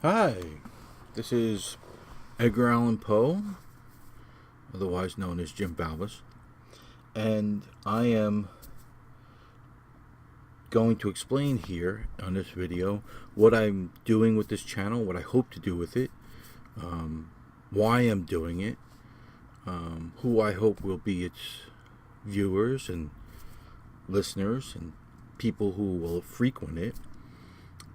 Hi, this is Edgar Allan Poe, otherwise known as Jim Valvis, and I am going to explain here on this video what I'm doing with this channel, what I hope to do with it, why I'm doing it, who I hope will be its viewers and listeners and people who will frequent it,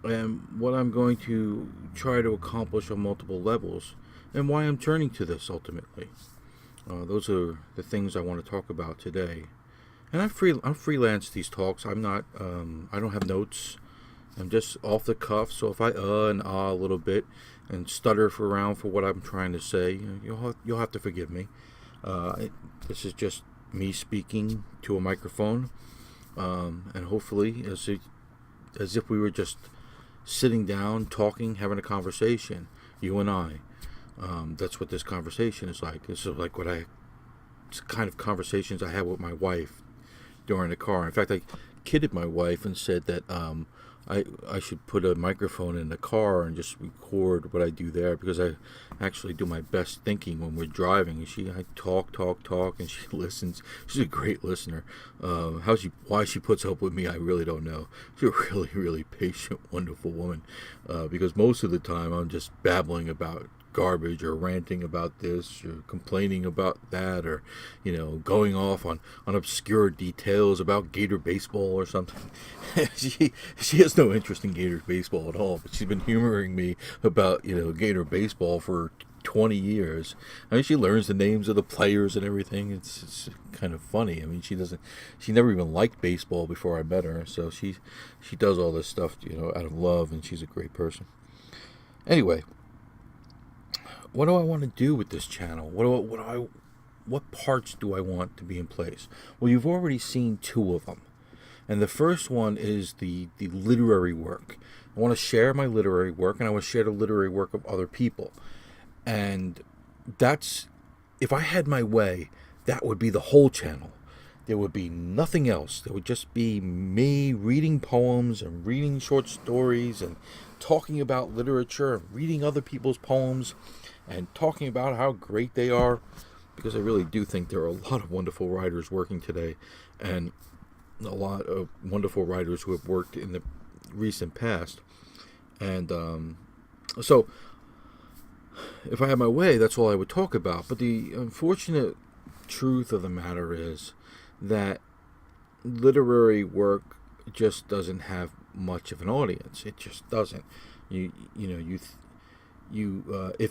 and what I'm going to try to accomplish on multiple levels, and why I'm turning to this ultimately. Those are the things I want to talk about today. And I'm freelance these talks. I'm not. I don't have notes. I'm just off the cuff. So if I and ah a little bit and stutter around for what I'm trying to say, you'll have to forgive me. This is just me speaking to a microphone, and hopefully as if we were just sitting down, talking, having a conversation, you and I. That's what this conversation is like. This is like it's kind of conversations I had with my wife during the car. In fact, I kidded my wife and said that I should put a microphone in the car and just record what I do there, because I actually do my best thinking when we're driving. I talk, and she listens. She's a great listener. Why she puts up with me, I really don't know. She's a really, really patient, wonderful woman. Because most of the time I'm just babbling about garbage or ranting about this or complaining about that, or going off on obscure details about Gator Baseball or something. She has no interest in Gator Baseball at all, but she's been humoring me about Gator Baseball for 20 years. I mean, she learns the names of the players and everything. It's kind of funny. I mean, she never even liked baseball before I met her, so she does all this stuff out of love, and she's a great person. Anyway, what do I want to do with this channel? What parts do I want to be in place? Well, you've already seen two of them. And the first one is the literary work. I want to share my literary work, and I want to share the literary work of other people. And if I had my way, that would be the whole channel. There would be nothing else. There would just be me reading poems and reading short stories and talking about literature and reading other people's poems and talking about how great they are, because I really do think there are a lot of wonderful writers working today, and a lot of wonderful writers who have worked in the recent past. And so if I had my way, that's all I would talk about. But the unfortunate truth of the matter is that literary work just doesn't have much of an audience. It just doesn't. If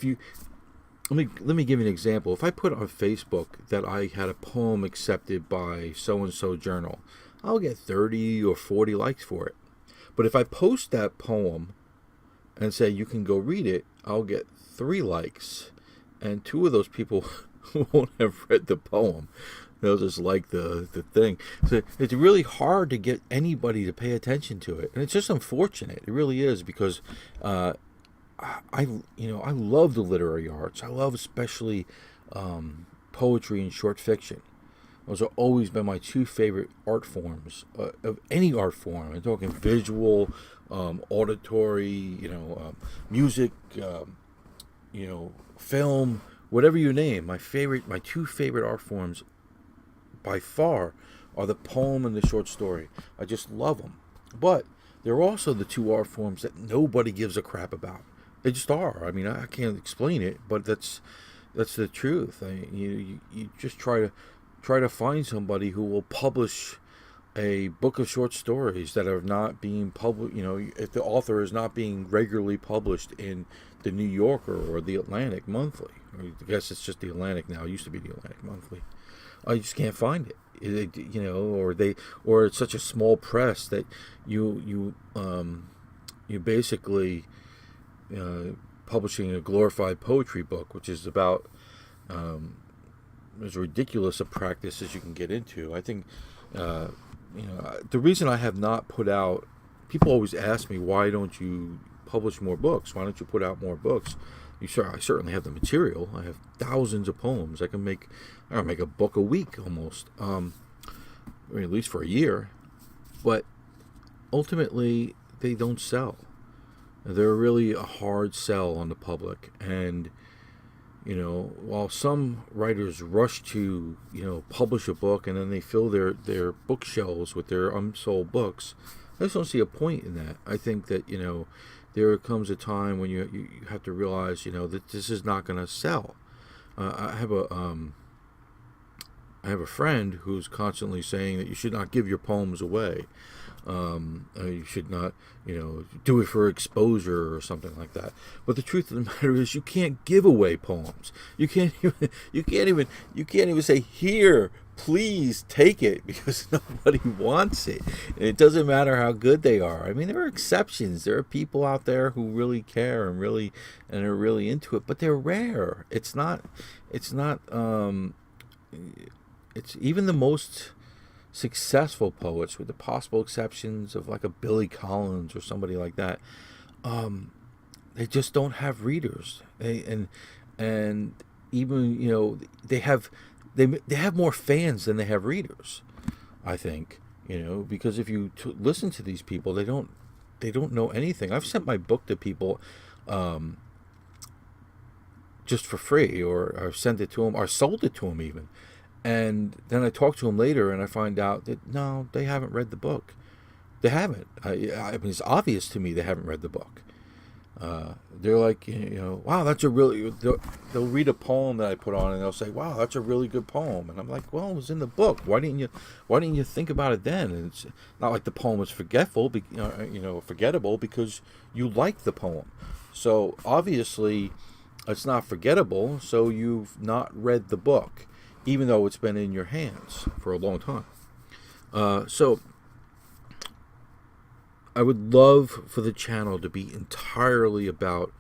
you let me give you an example. If I put on Facebook that I had a poem accepted by so and so journal, I'll get 30 or 40 likes for it. But if I post that poem and say you can go read it, I'll get 3 likes, and 2 of those people won't have read the poem. They'll just like the thing. So it's really hard to get anybody to pay attention to it, and it's just unfortunate. It really is, because I love the literary arts. I love especially poetry and short fiction. Those have always been my 2 favorite art forms, of any art form. I'm talking visual, auditory, music, film, whatever you name. My 2 favorite art forms by far are the poem and the short story. I just love them. But they're also the 2 art forms that nobody gives a crap about. They just are. I mean, I can't explain it, but that's the truth. You just try to find somebody who will publish a book of short stories that are not being published. If the author is not being regularly published in the New Yorker or the Atlantic Monthly. I guess it's just the Atlantic now. It used to be the Atlantic Monthly. I just can't find it. Or it's such a small press that you basically publishing a glorified poetry book, which is about as ridiculous a practice as you can get into. I think the reason I have not put out. People always ask me, why don't you publish more books? Why don't you put out more books? I certainly have the material. I have thousands of poems. I can make a book a week almost, or at least for a year. But ultimately, they don't sell. They're really a hard sell on the public. And while some writers rush to, publish a book and then they fill their bookshelves with their unsold books, I just don't see a point in that. I think that, there comes a time when you have to realize, that this is not going to sell. I have a friend who's constantly saying that you should not give your poems away. You should not, do it for exposure or something like that. But the truth of the matter is, you can't give away poems. You can't even say, "Here, please take it," because nobody wants it. And it doesn't matter how good they are. I mean, there are exceptions. There are people out there who really care and are really into it, but they're rare. It's even the most successful poets, with the possible exceptions of like a Billy Collins or somebody like that, they just don't have readers. And even they have more fans than they have readers, I think. Because if you listen to these people, they don't know anything. I've sent my book to people just for free, or I've sent it to them, or sold it to them even. And then I talk to them later, and I find out that no, they haven't read the book. They haven't. I mean, it's obvious to me they haven't read the book. They're like, wow, that's a really. They'll read a poem that I put on, and they'll say, wow, that's a really good poem. And I'm like, well, it was in the book. Why didn't you think about it then? And it's not like the poem is forgetful, forgettable because you like the poem. So obviously, it's not forgettable. So you've not read the book, even though it's been in your hands for a long time. So I would love for the channel to be entirely about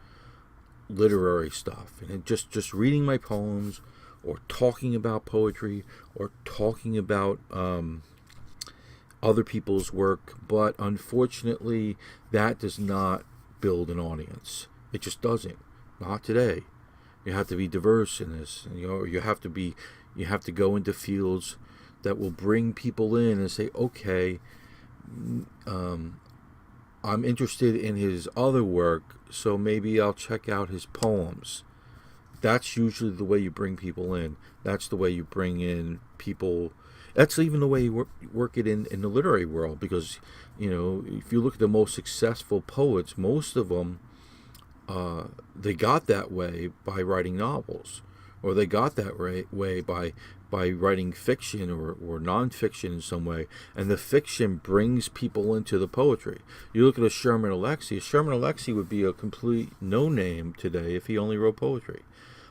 literary stuff, and just reading my poems, or talking about poetry, or talking about other people's work. But unfortunately, that does not build an audience. It just doesn't. Not today. You have to be diverse in this, or you have to go into fields that will bring people in and say, okay, I'm interested in his other work, so maybe I'll check out his poems. That's usually the way you bring people in. That's the way you bring in people. That's even the way you work it in the literary world, because, if you look at the most successful poets, most of them, they got that way by writing novels, or they got that way by writing fiction or nonfiction in some way, and the fiction brings people into the poetry. You look at a Sherman Alexie would be a complete no-name today if he only wrote poetry.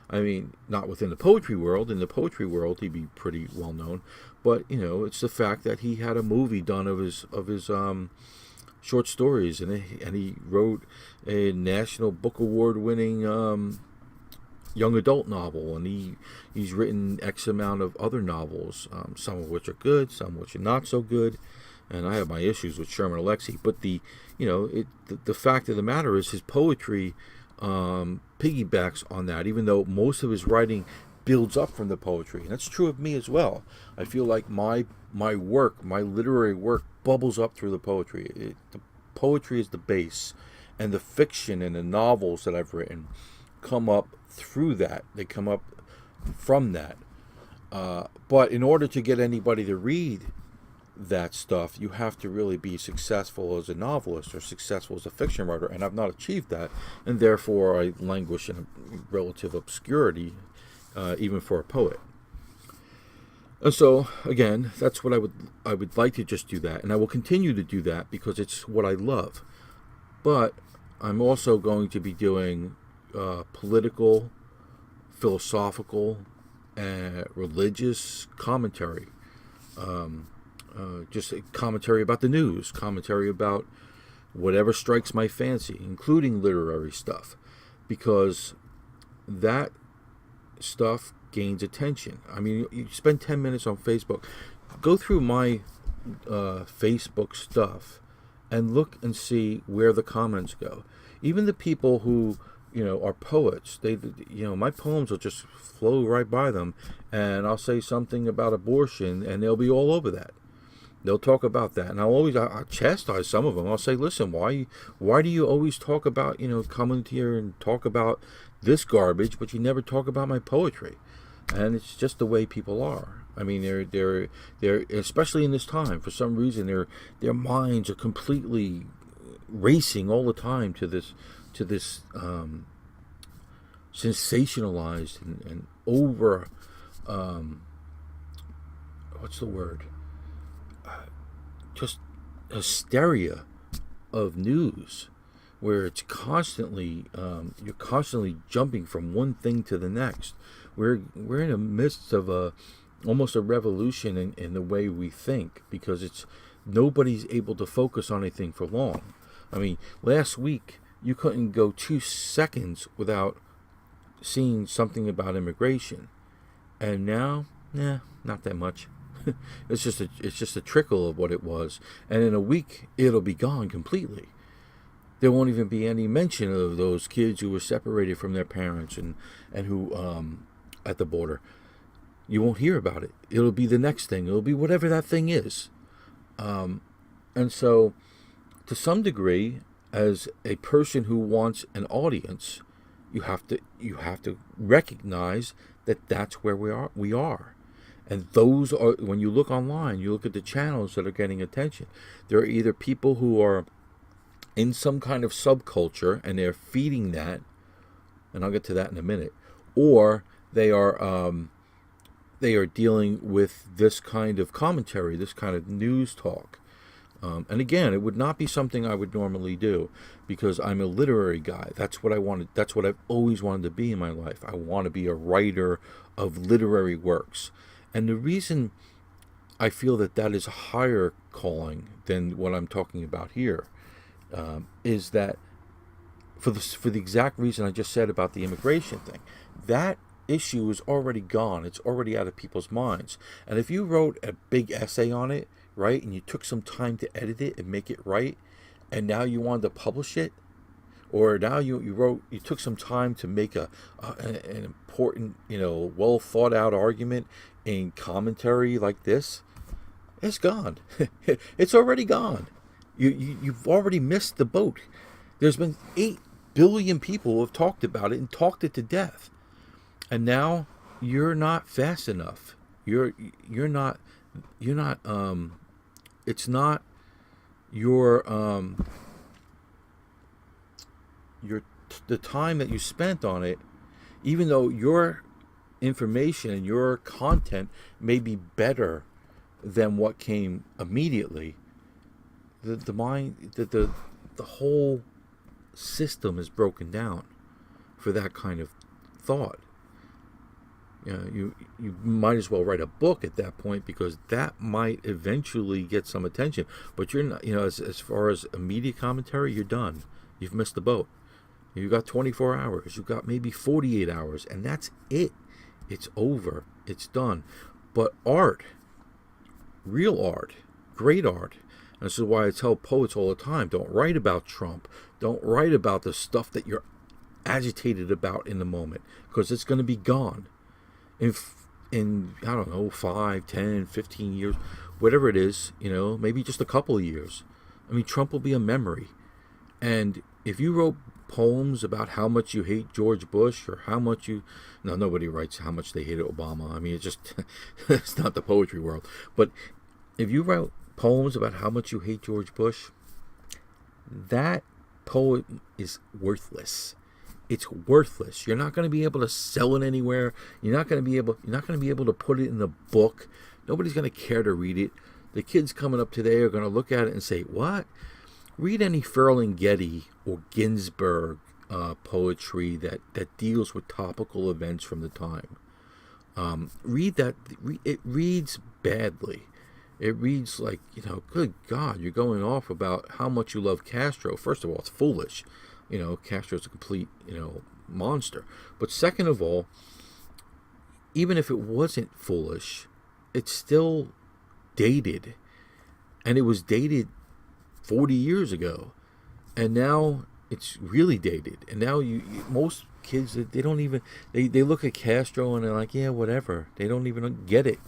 I mean, not within the poetry world. In the poetry world, he'd be pretty well known, but it's the fact that he had a movie done of his short stories, and he wrote a National Book Award winning young adult novel, and he's written X amount of other novels, some of which are good, some of which are not so good, and I have my issues with Sherman Alexie. But the fact of the matter is, his poetry piggybacks on that, even though most of his writing builds up from the poetry, and that's true of me as well. I feel like my literary work bubbles up through the poetry. The poetry is the base, and the fiction and the novels that I've written come up through that. They come up from that. But in order to get anybody to read that stuff, you have to really be successful as a novelist or successful as a fiction writer, and I've not achieved that, and therefore I languish in a relative obscurity, even for a poet. And so, again, that's what I would like to just do that, and I will continue to do that because it's what I love. But I'm also going to be doing political, philosophical, and religious commentary. Just a commentary about the news, commentary about whatever strikes my fancy, including literary stuff, because that stuff gains attention. I mean, you spend 10 minutes on Facebook, go through my Facebook stuff and look and see where the comments go. Even the people who are poets, they my poems will just flow right by them, and I'll say something about abortion and they'll be all over that. They'll talk about that, and I'll chastise some of them. I'll say, listen, why do you always talk about, coming here and talk about this garbage, but you never talk about my poetry? And it's just the way people are. I mean, they're especially in this time, for some reason their minds are completely racing all the time to this sensationalized and over, what's the word? Just hysteria of news, where it's constantly you're constantly jumping from one thing to the next. We're in the midst of almost a revolution in the way we think, because nobody's able to focus on anything for long. I mean, last week you couldn't go 2 seconds without seeing something about immigration, and now, not that much. It's just a trickle of what it was, and in a week it'll be gone completely. There won't even be any mention of those kids who were separated from their parents and who at the border. You won't hear about it. It'll be the next thing. It'll be whatever that thing is. And so, to some degree, as a person who wants an audience, you have to recognize that that's where we are. And those are, when you look online, you look at the channels that are getting attention. There are either people who are in some kind of subculture and they're feeding that, and I'll get to that in a minute, or they are dealing with this kind of commentary, this kind of news talk. And again, it would not be something I would normally do, because I'm a literary guy. That's what I wanted. That's what I've always wanted to be in my life. I want to be a writer of literary works. And the reason I feel that is a higher calling than what I'm talking about here is that for the exact reason I just said about the immigration thing, that issue is already gone. It's already out of people's minds. And if you wrote a big essay on it, right, and you took some time to edit it and make it right, and now you wanted to publish it, or now you took some time to make an important, well thought out argument in commentary like this, it's gone. It's already gone. You've already missed the boat. There's been 8 billion people who have talked about it and talked it to death, and now you're not fast enough. You're not. It's not your the time that you spent on it, even though your information and your content may be better than what came immediately. The whole system is broken down for that kind of thought. You might as well write a book at that point, because that might eventually get some attention. But you're not, as far as a media commentary, you're done. You've missed the boat. You've got 24 hours. You've got maybe 48 hours, and that's it. It's over. It's done. But art, real art, great art. And this is why I tell poets all the time, don't write about Trump. Don't write about the stuff that you're agitated about in the moment, because it's going to be gone. In I don't know, 5, 10, 15 years, whatever it is, maybe just a couple of years. I mean, Trump will be a memory. And if you wrote poems about how much you hate George Bush, or nobody writes how much they hated Obama. I mean, it's not the poetry world. But if you wrote poems about how much you hate George Bush, that poem is worthless. It's worthless. You're not going to be able to sell it anywhere. You're not going to be able to put it in a book. Nobody's going to care to read it. The kids coming up today are going to look at it and say, "What? Read any Ferlinghetti or Ginsberg poetry that deals with topical events from the time. Read that. It reads badly. It reads like, good God, you're going off about how much you love Castro. First of all, it's foolish. Castro's a complete, monster. But second of all, even if it wasn't foolish, it's still dated. And it was dated 40 years ago. And now it's really dated. And now most kids, they don't even, they look at Castro and they're like, yeah, whatever. They don't even get it.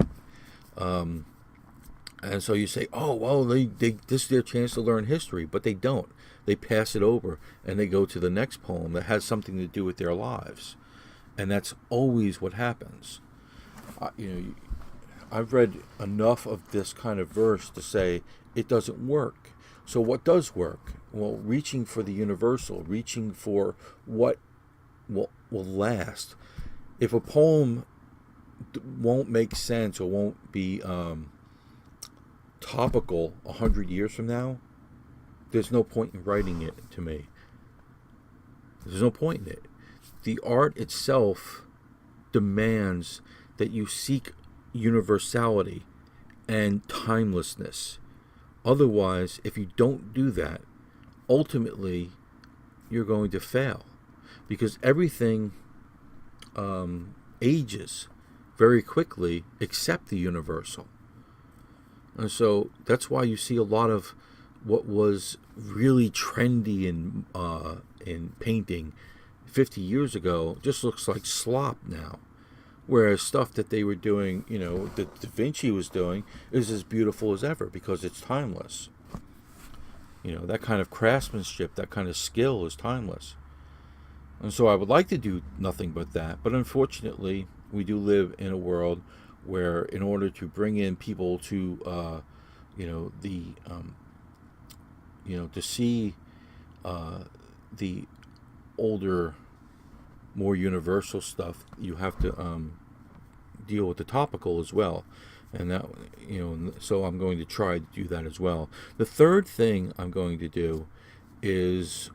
And so you say, oh, well, this is their chance to learn history, but they don't. They pass it over and they go to the next poem that has something to do with their lives. And that's always what happens. I've read enough of this kind of verse to say it doesn't work. So what does work? Well, reaching for the universal, reaching for what will last. If a poem won't make sense or won't be topical 100 years from now, there's no point in writing it to me. There's no point in it. The art itself demands that you seek universality and timelessness. Otherwise, if you don't do that, ultimately you're going to fail, because everything ages very quickly except the universal. And so that's why you see a lot of what was really trendy in painting 50 years ago just looks like slop now. Whereas stuff that they were doing, that Da Vinci was doing, is as beautiful as ever because it's timeless. That kind of craftsmanship, that kind of skill is timeless. And so I would like to do nothing but that. But unfortunately, we do live in a world where in order to bring in people to, to see the older, more universal stuff, you have to deal with the topical as well. And that, so I'm going to try to do that as well. The third thing I'm going to do is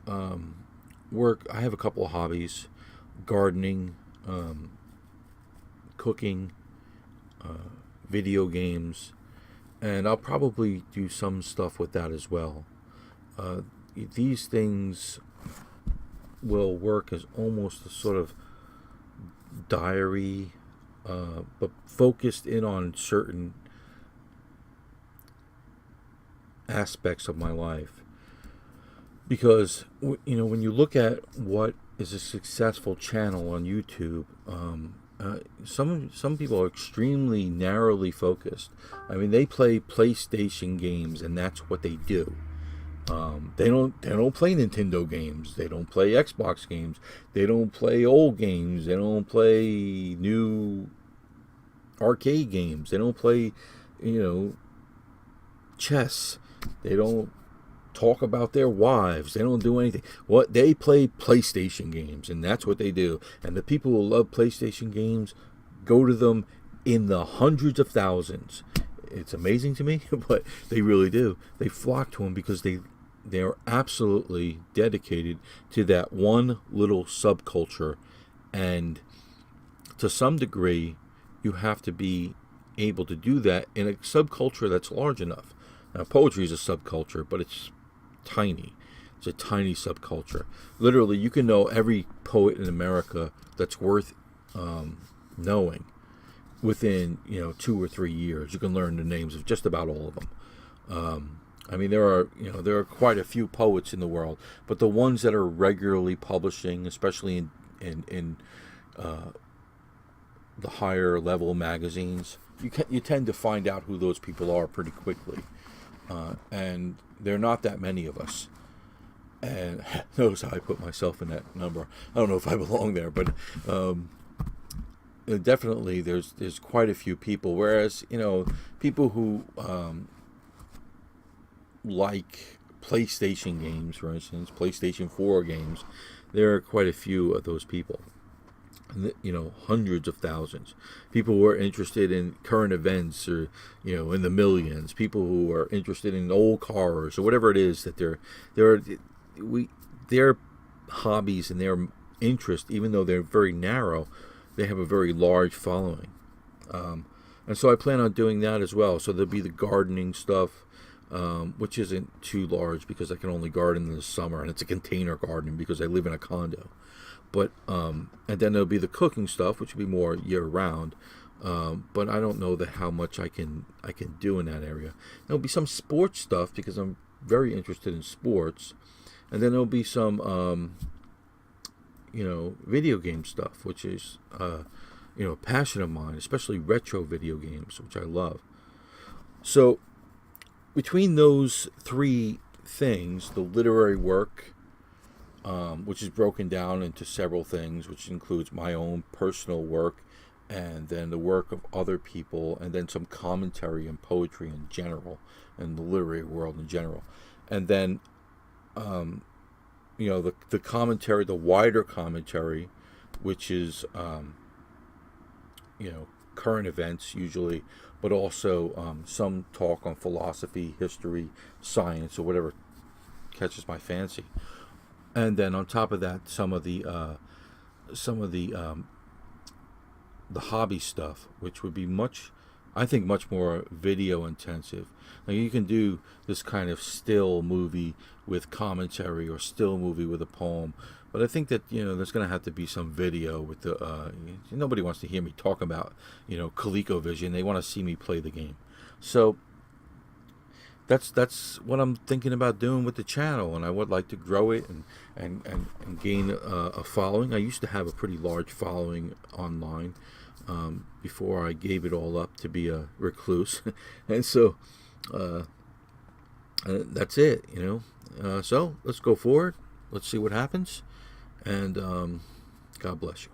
work. I have a couple of hobbies: gardening, cooking, video games, and I'll probably do some stuff with that as well. These things will work as almost a sort of diary, but focused in on certain aspects of my life. Because when you look at what is a successful channel on YouTube, some people are extremely narrowly focused. I mean, they play PlayStation games, and that's what they do. They don't play Nintendo games. They don't play Xbox games. They don't play old games. They don't play new arcade games. They don't play, chess. They don't talk about their wives. They don't do anything. What they play PlayStation games, and that's what they do. And the people who love PlayStation games go to them in the hundreds of thousands. It's amazing to me, but they really do. They flock to them because they're absolutely dedicated to that one little subculture, and to some degree, you have to be able to do that in a subculture that's large enough. Now, poetry is a subculture, but it's tiny. It's a tiny subculture. Literally, you can know every poet in America that's worth knowing within 2 or 3 years. You can learn the names of just about all of them. I mean, there are quite a few poets in the world, but the ones that are regularly publishing, especially in the higher level magazines, you tend to find out who those people are pretty quickly, and there are not that many of us. And notice how I put myself in that number. I don't know if I belong there, but definitely there's quite a few people. Whereas people who like PlayStation games, for instance, PlayStation 4 games, there are quite a few of those people. Hundreds of thousands. People who are interested in current events, or in the millions. People who are interested in old cars, or whatever it is that their hobbies and their interest, even though they're very narrow, they have a very large following. And so I plan on doing that as well. So there'll be the gardening stuff, which isn't too large because I can only garden in the summer, and it's a container garden because I live in a condo. But and then there'll be the cooking stuff, which will be more year round. But I don't know how much I can do in that area. There'll be some sports stuff because I'm very interested in sports, and then there'll be some video game stuff, which is a passion of mine, especially retro video games, which I love. So between those three things, the literary work, which is broken down into several things, which includes my own personal work, and then the work of other people, and then some commentary and poetry in general, and the literary world in general, and then the commentary, the wider commentary, which is current events usually, but also some talk on philosophy, history, science, or whatever catches my fancy. And then on top of that, some of the hobby stuff, which would be I think much more video intensive. Now you can do this kind of still movie with commentary, or still movie with a poem, but I think that there's going to have to be some video with the. Nobody wants to hear me talk about ColecoVision. They want to see me play the game. So that's what I'm thinking about doing with the channel, and I would like to grow it and gain a following. I used to have a pretty large following online before I gave it all up to be a recluse, and so that's it. So let's go forward. Let's see what happens, and God bless you.